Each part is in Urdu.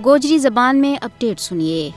گوجری زبان میں اپڈیٹ سنیے۔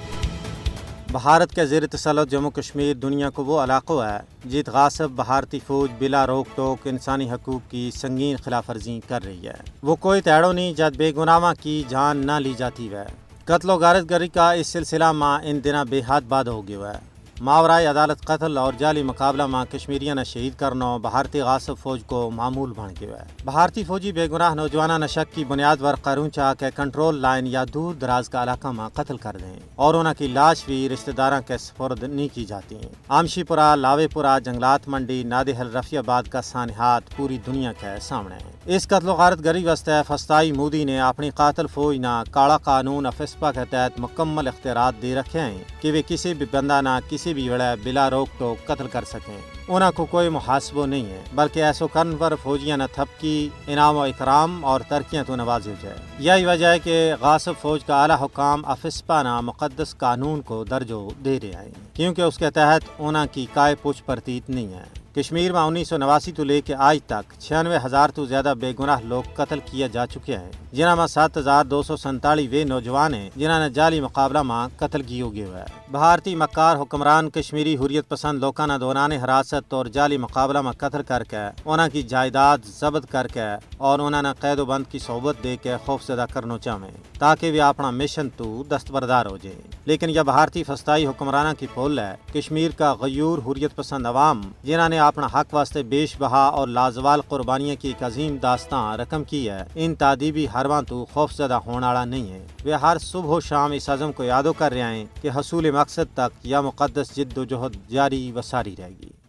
بھارت کے زیر تسلط جموں کشمیر دنیا کو وہ علاقہ ہے جت غاصب بھارتی فوج بلا روک ٹوک انسانی حقوق کی سنگین خلاف ورزی کر رہی ہے۔ وہ کوئی تیڑو نہیں جد بے گناہاں کی جان نہ لی جاتی ہے۔ قتل و غارت گری کا اس سلسلہ میں ان دنوں بے حد بعد ہو گیا ہے۔ ماورائے عدالت قتل اور جعلی مقابلہ میں کشمیریوں نے شہید کرنا بھارتی غاصب فوج کو معمول بن گیا ہے۔ بھارتی فوجی بے گناہ نوجوانوں نے شک کی بنیاد پر قانون چاہ کے کنٹرول لائن یا دور دراز کا علاقہ میں قتل کر دیں اور ان کی لاش بھی رشتہ داروں کے سپرد نہیں کی جاتی ہیں۔ آمشی پورہ، لاوے پورہ، جنگلات منڈی، نادحل، رفیع آباد کا سانحات پوری دنیا کے سامنے ہیں۔ اس قتل و غارت گری واسطے فسطائی مودی نے اپنی قاتل فوج نہ کالا قانون افسپا کے تحت مکمل اختیارات دے رکھے ہیں کہ وہ کسی بھی بندہ نہ کسی بھی ویلے بلا روک ٹوک قتل کر سکیں۔ انہوں کو کوئی محاسبہ نہیں ہے بلکہ ایسو کرن پر فوجیاں نہ تھپکی انعام و اکرام اور ترقیاں تو نوازی جائے۔ یہی وجہ ہے کہ غاصب فوج کا اعلیٰ حکام افسپا نہ مقدس قانون کو درجہ دے رہے ہیں کیونکہ اس کے تحت انہوں کی کائے پوچھ پرتیت نہیں ہے۔ کشمیر میں 1989 تو لے کے آج تک 96,000 تو زیادہ بے گناہ لوگ قتل کیے جا چکے ہیں، جنہاں میں 7,247 وہ نوجوان ہیں جنہوں نے جعلی مقابلہ میں قتل کیا گیا ہے۔ بھارتی مکار حکمران کشمیری حریت پسند لوگوں نے دوران حراست اور جعلی مقابلہ میں قتل کر کے انہوں کی جائیداد ضبط کر کے اور انہوں نے قید و بند کی صحبت دے کے خوف زدہ کرنا چاہیں تاکہ وہ اپنا مشن تو دستبردار ہو جائیں۔ لیکن یہ بھارتی فسطائی حکمرانوں کی پول ہے۔ کشمیر کا غیور حریت پسند عوام جنہوں نے اپنا حق واسطے بیش بہا اور لازوال قربانیاں کی ایک عظیم داستان رقم کی ہے، ان تعدیبی حرباں تو خوف زدہ ہونے والا نہیں ہے۔ وہ ہر صبح و شام اس عزم کو یادو کر رہے ہیں کہ حصول مقصد تک یا مقدس جد و جہد جاری و ساری رہے گی۔